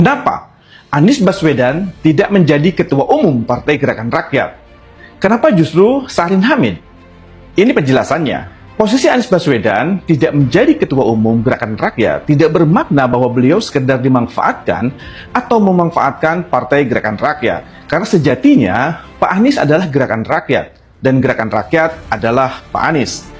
Kenapa Anies Baswedan tidak menjadi Ketua Umum Partai Gerakan Rakyat? Kenapa justru Syahrin Hamid? Ini penjelasannya. Posisi Anies Baswedan tidak menjadi Ketua Umum Gerakan Rakyat tidak bermakna bahwa beliau sekedar dimanfaatkan atau memanfaatkan Partai Gerakan Rakyat. Karena sejatinya Pak Anies adalah Gerakan Rakyat dan Gerakan Rakyat adalah Pak Anies.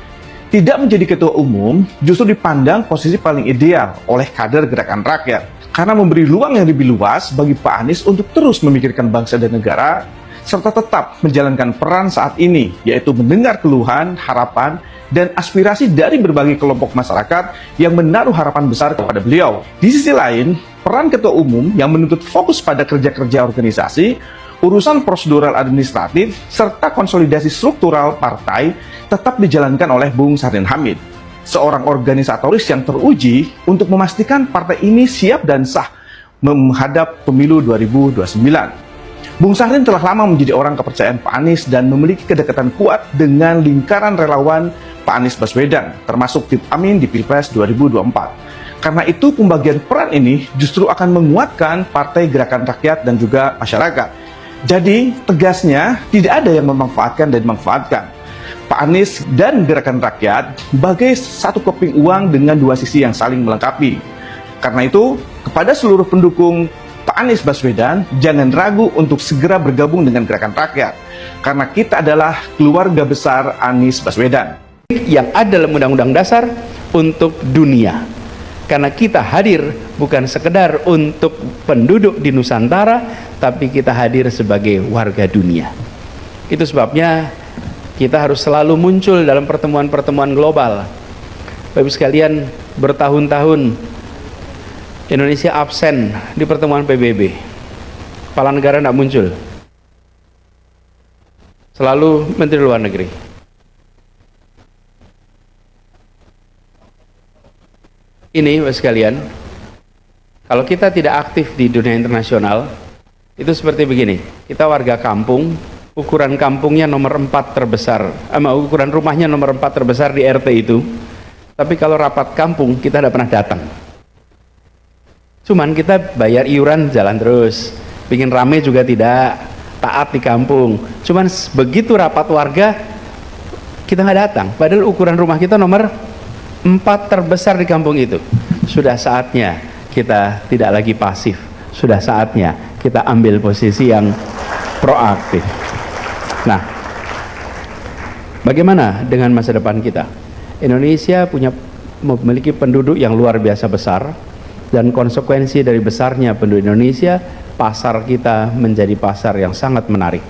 Tidak menjadi Ketua Umum justru dipandang posisi paling ideal oleh kader Gerakan Rakyat karena memberi ruang yang lebih luas bagi Pak Anies untuk terus memikirkan bangsa dan negara serta tetap menjalankan peran saat ini, yaitu mendengar keluhan, harapan, dan aspirasi dari berbagai kelompok masyarakat yang menaruh harapan besar kepada beliau. Di sisi lain, peran Ketua Umum yang menuntut fokus pada kerja-kerja organisasi, urusan prosedural administratif, serta konsolidasi struktural partai tetap dijalankan oleh Bung Syahrin Hamid, seorang organisatoris yang teruji untuk memastikan partai ini siap dan sah menghadap pemilu 2029. Bung Syahrin telah lama menjadi orang kepercayaan Pak Anies dan memiliki kedekatan kuat dengan lingkaran relawan Pak Anies Baswedan, termasuk Tim Amin di Pilpres 2024. Karena itu pembagian peran ini justru akan menguatkan Partai Gerakan Rakyat dan juga masyarakat. Jadi tegasnya tidak ada yang memanfaatkan dan dimanfaatkan. Pak Anies dan Gerakan Rakyat bagai satu keping uang dengan dua sisi yang saling melengkapi. Karena itu, kepada seluruh pendukung Pak Anies Baswedan, jangan ragu untuk segera bergabung dengan Gerakan Rakyat. Karena kita adalah keluarga besar Anies Baswedan. Yang ada dalam Undang-Undang Dasar untuk dunia. Karena kita hadir bukan sekedar untuk penduduk di Nusantara, tapi kita hadir sebagai warga dunia. Itu sebabnya kita harus selalu muncul dalam pertemuan-pertemuan global. Bapak Ibu sekalian, bertahun-tahun Indonesia absen di pertemuan PBB. Kepala negara tidak muncul. Selalu Menteri Luar Negeri. Ini Bapak sekalian, kalau kita tidak aktif di dunia internasional, itu seperti begini. Kita warga kampung, ukuran kampungnya nomor 4 terbesar, ukuran rumahnya nomor 4 terbesar di RT itu, tapi kalau rapat kampung kita tidak pernah datang. Cuman kita bayar iuran jalan terus, bikin rame juga tidak, taat di kampung. Cuman begitu rapat warga kita nggak datang, padahal ukuran rumah kita nomor 4 terbesar di kampung itu. Sudah saatnya kita tidak lagi pasif, sudah saatnya kita ambil posisi yang proaktif. Nah, bagaimana dengan masa depan kita? Indonesia memiliki penduduk yang luar biasa besar, dan konsekuensi dari besarnya penduduk Indonesia, pasar kita menjadi pasar yang sangat menarik.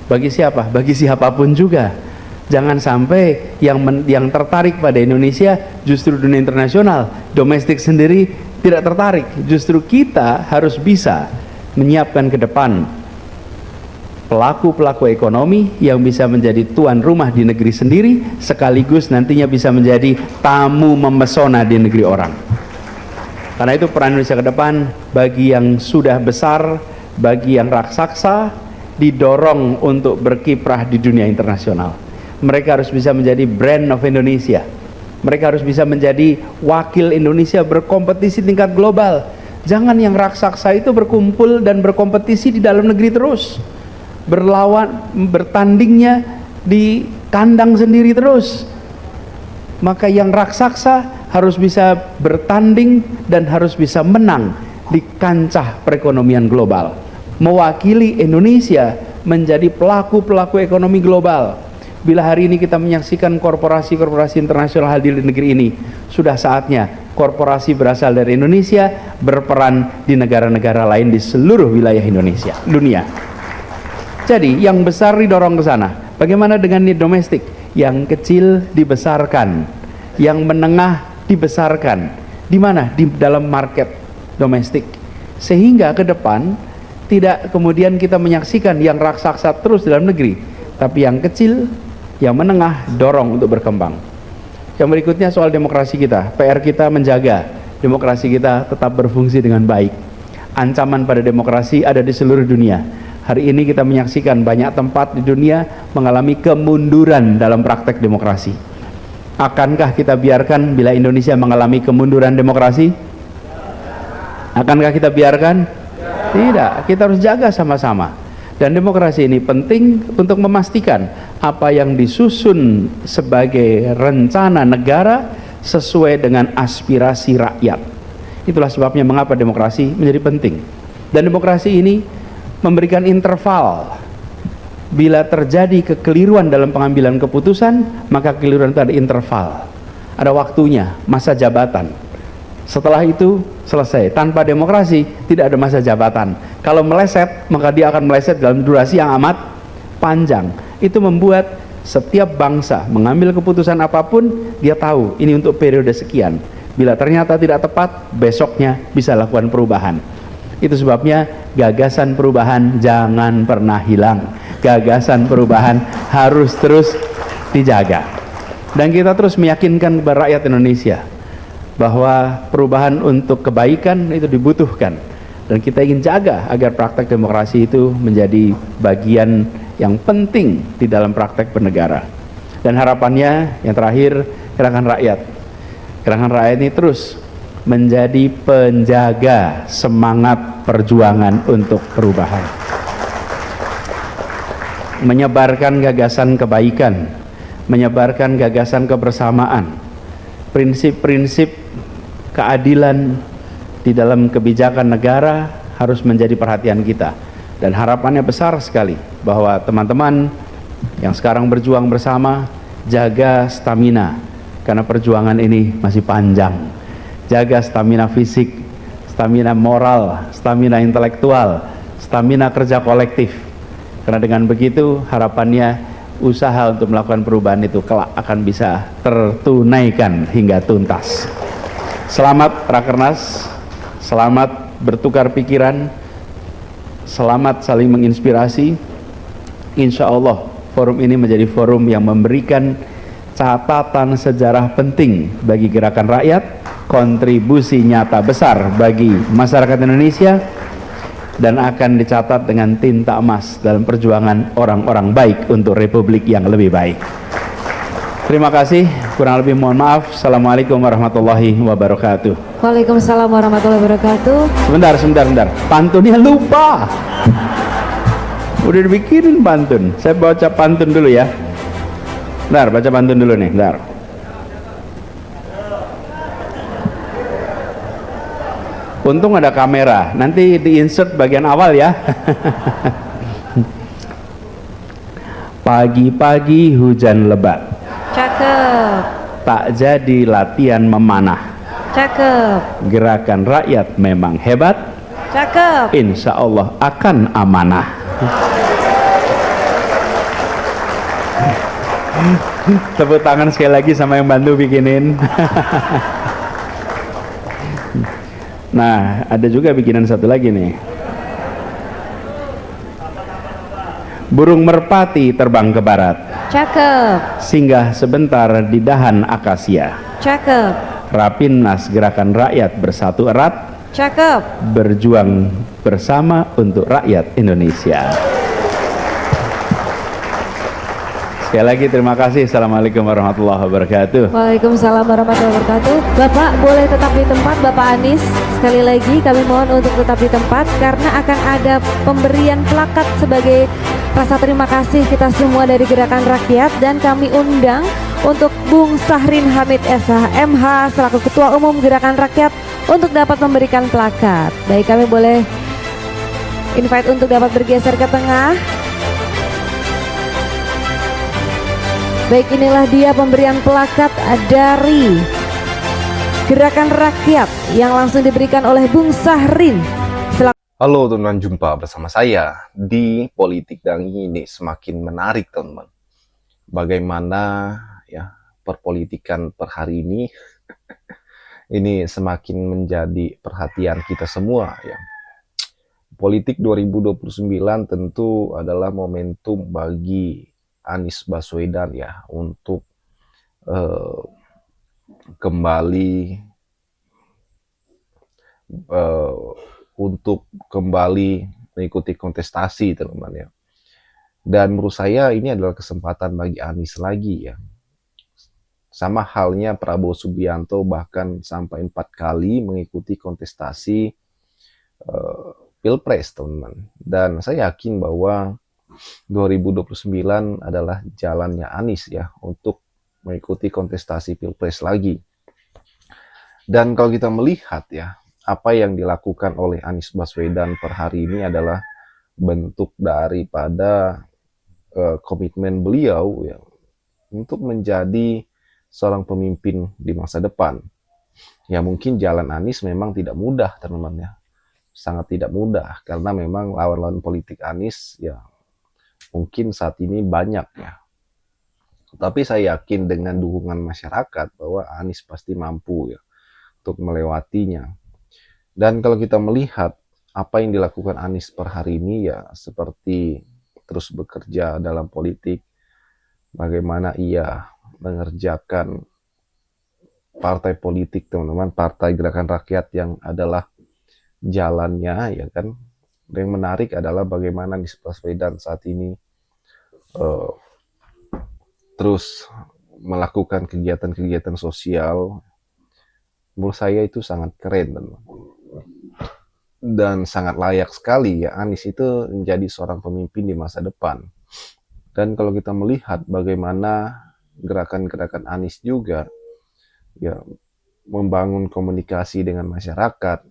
Bagi siapa? Bagi siapapun juga. Jangan sampai yang tertarik pada Indonesia justru dunia internasional, domestik sendiri tidak tertarik. Justru kita harus bisa menyiapkan ke depan pelaku-pelaku ekonomi yang bisa menjadi tuan rumah di negeri sendiri, sekaligus nantinya bisa menjadi tamu memesona di negeri orang. Karena itu peran Indonesia ke depan bagi yang sudah besar, bagi yang raksasa, didorong untuk berkiprah di dunia internasional. Mereka harus bisa menjadi brand of Indonesia. Mereka harus bisa menjadi wakil Indonesia berkompetisi tingkat global. Jangan yang raksasa itu berkumpul dan berkompetisi di dalam negeri terus. Bertandingnya di kandang sendiri terus. Maka yang raksasa harus bisa bertanding dan harus bisa menang di kancah perekonomian global. Mewakili Indonesia menjadi pelaku-pelaku ekonomi global. Bila hari ini kita menyaksikan korporasi-korporasi internasional hadir di negeri ini, sudah saatnya korporasi berasal dari Indonesia berperan di negara-negara lain di seluruh wilayah Indonesia, dunia. Jadi yang besar didorong ke sana. Bagaimana dengan ini domestik? Yang kecil dibesarkan, yang menengah dibesarkan. Di mana? Di dalam market domestik. Sehingga ke depan tidak kemudian kita menyaksikan yang raksasa terus dalam negeri, tapi yang kecil, yang menengah dorong untuk berkembang. Yang berikutnya soal demokrasi kita. PR kita menjaga demokrasi kita tetap berfungsi dengan baik. Ancaman pada demokrasi ada di seluruh dunia. Hari ini kita menyaksikan banyak tempat di dunia mengalami kemunduran dalam praktek demokrasi. Akankah kita biarkan bila Indonesia mengalami kemunduran demokrasi? Akankah kita biarkan? Tidak, kita harus jaga sama-sama. Dan demokrasi ini penting untuk memastikan apa yang disusun sebagai rencana negara sesuai dengan aspirasi rakyat. Itulah sebabnya mengapa demokrasi menjadi penting. Dan demokrasi ini memberikan interval. Bila terjadi kekeliruan dalam pengambilan keputusan, maka kekeliruan itu ada interval, ada waktunya, masa jabatan. Setelah itu selesai. Tanpa demokrasi tidak ada masa jabatan. Kalau meleset, maka dia akan meleset dalam durasi yang amat panjang. Itu membuat setiap bangsa mengambil keputusan apapun, dia tahu ini untuk periode sekian. Bila ternyata tidak tepat, besoknya bisa lakukan perubahan. Itu sebabnya gagasan perubahan jangan pernah hilang. Gagasan perubahan harus terus dijaga. Dan kita terus meyakinkan kepada rakyat Indonesia bahwa perubahan untuk kebaikan itu dibutuhkan. Dan kita ingin jaga agar praktek demokrasi itu menjadi bagian yang penting di dalam praktek bernegara. Dan harapannya yang terakhir, gerakan rakyat. Gerakan rakyat ini terus menjadi penjaga semangat perjuangan untuk perubahan, menyebarkan gagasan kebaikan, menyebarkan gagasan kebersamaan, prinsip-prinsip keadilan di dalam kebijakan negara harus menjadi perhatian kita. Dan harapannya besar sekali bahwa teman-teman yang sekarang berjuang bersama jaga stamina, karena perjuangan ini masih panjang. Jaga stamina fisik, stamina moral, stamina intelektual, stamina kerja kolektif. Karena dengan begitu harapannya usaha untuk melakukan perubahan itu kelak akan bisa tertunaikan hingga tuntas. Selamat Rakernas, selamat bertukar pikiran, selamat saling menginspirasi. Insya Allah forum ini menjadi forum yang memberikan catatan sejarah penting bagi gerakan rakyat, kontribusi nyata besar bagi masyarakat Indonesia, dan akan dicatat dengan tinta emas dalam perjuangan orang-orang baik untuk republik yang lebih baik. Terima kasih, kurang lebih mohon maaf. Assalamualaikum warahmatullahi wabarakatuh. Waalaikumsalam warahmatullahi wabarakatuh. Sebentar, pantunnya lupa. Udah dibikinin pantun. Saya baca pantun dulu ya. Bentar, baca pantun dulu nih, bentar. Untung ada kamera, nanti di-insert bagian awal ya. Pagi-pagi hujan lebat, Cakep. tak jadi latihan memanah. Cakep. Gerakan rakyat memang hebat, Cakep. insya Allah akan amanah. Tepuk tangan sekali lagi sama yang bantu bikinin. Nah, ada juga bikinan satu lagi nih. Burung merpati terbang ke barat, Cakep. singgah sebentar di dahan akasia. Cakep. Rapimnas Gerakan Rakyat bersatu erat, Cakep. berjuang bersama untuk rakyat Indonesia. Sekali lagi terima kasih. Assalamualaikum warahmatullahi wabarakatuh. Waalaikumsalam warahmatullahi wabarakatuh. Bapak boleh tetap di tempat, Bapak Anies. Sekali lagi kami mohon untuk tetap di tempat karena akan ada pemberian plakat sebagai rasa terima kasih kita semua dari Gerakan Rakyat, dan kami undang untuk Bung Sahrin Hamid SH MH selaku Ketua Umum Gerakan Rakyat untuk dapat memberikan plakat. Baik, kami boleh invite untuk dapat bergeser ke tengah. Baik, inilah dia pemberian plakat dari Gerakan Rakyat yang langsung diberikan oleh Bung Sahrin. Halo teman-teman, jumpa bersama saya di Politik dan ini semakin menarik teman-teman. Bagaimana ya perpolitikan per hari ini semakin menjadi perhatian kita semua ya. Politik 2029 tentu adalah momentum bagi Anies Baswedan ya untuk kembali mengikuti kontestasi teman-teman ya. Dan menurut saya ini adalah kesempatan bagi Anies lagi ya. Sama halnya Prabowo Subianto bahkan sampai 4 kali mengikuti kontestasi Pilpres, teman-teman. Dan saya yakin bahwa 2029 adalah jalannya Anies ya untuk mengikuti kontestasi Pilpres lagi. Dan kalau kita melihat ya, apa yang dilakukan oleh Anies Baswedan per hari ini adalah bentuk daripada komitmen beliau ya untuk menjadi seorang pemimpin di masa depan. Ya mungkin jalan Anies memang tidak mudah, teman-teman ya. Sangat tidak mudah karena memang lawan-lawan politik Anies ya mungkin saat ini banyak ya. Tapi saya yakin dengan dukungan masyarakat bahwa Anies pasti mampu ya untuk melewatinya. Dan kalau kita melihat apa yang dilakukan Anies per hari ini ya seperti terus bekerja dalam politik, bagaimana ia mengerjakan partai politik, teman-teman, Partai Gerakan Rakyat yang adalah jalannya ya kan. Yang menarik adalah bagaimana Anies Baswedan saat ini terus melakukan kegiatan-kegiatan sosial. Menurut saya itu sangat keren, teman-teman. Dan sangat layak sekali ya Anies itu menjadi seorang pemimpin di masa depan. Dan kalau kita melihat bagaimana gerakan-gerakan Anies juga ya membangun komunikasi dengan masyarakat,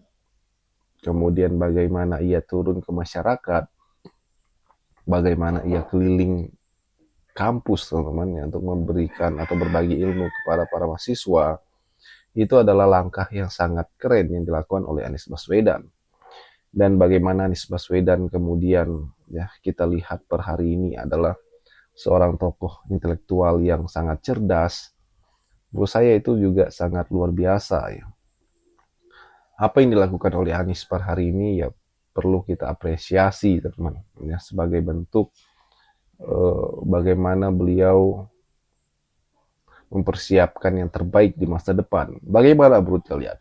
kemudian bagaimana ia turun ke masyarakat, bagaimana ia keliling kampus, teman-teman ya, untuk memberikan atau berbagi ilmu kepada para mahasiswa, itu adalah langkah yang sangat keren yang dilakukan oleh Anies Baswedan. Dan bagaimana Anies Baswedan kemudian ya kita lihat per hari ini adalah seorang tokoh intelektual yang sangat cerdas. Menurut saya itu juga sangat luar biasa ya. Apa yang dilakukan oleh Anies per hari ini ya perlu kita apresiasi, teman-teman ya, sebagai bentuk bagaimana beliau mempersiapkan yang terbaik di masa depan. Bagaimana Bro lihat?